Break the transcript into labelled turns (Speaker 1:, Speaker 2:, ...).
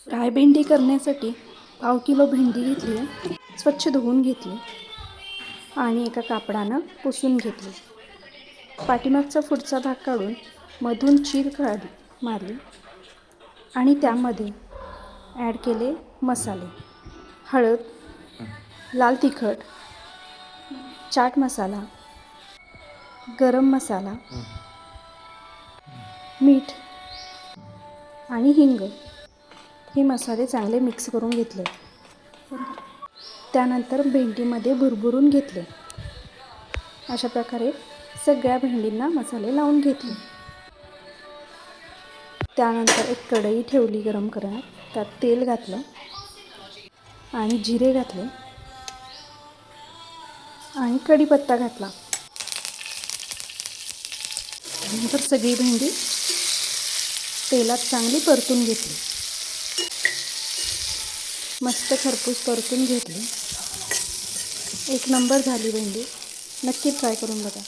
Speaker 1: Fry भेंडी करण्यासाठी पाव किलो भेंडी घेतली आहे, स्वच्छ धुवून घेतली आणि एका कापडानं पुसून घेतली. पाठीमागचा पुढचा भाग काढून मधून चीर मारली आणि त्यामध्ये ॲड केले मसाले, हळद, लाल तिखट, चाट मसाला, गरम मसाला, मीठ आणि हिंग हे मसाले चांगले मिक्स करून घेतले. त्यानंतर भेंडीमध्ये भुरभुरून घेतले. अशा प्रकारे सगळ्या भेंडींना मसाले लावून घेतले. त्यानंतर एक कढई ठेवली गरम करण्यात, त्यात तेल घातलं आणि जिरे घातले आणि कढीपत्ता घातला. नंतर सगळी भेंडी तेलात चांगली परतून घेतली. मस्त खरपूस परतून घेतली. एक नंबर झाली भेंडी. नक्की ट्राय करून बघा.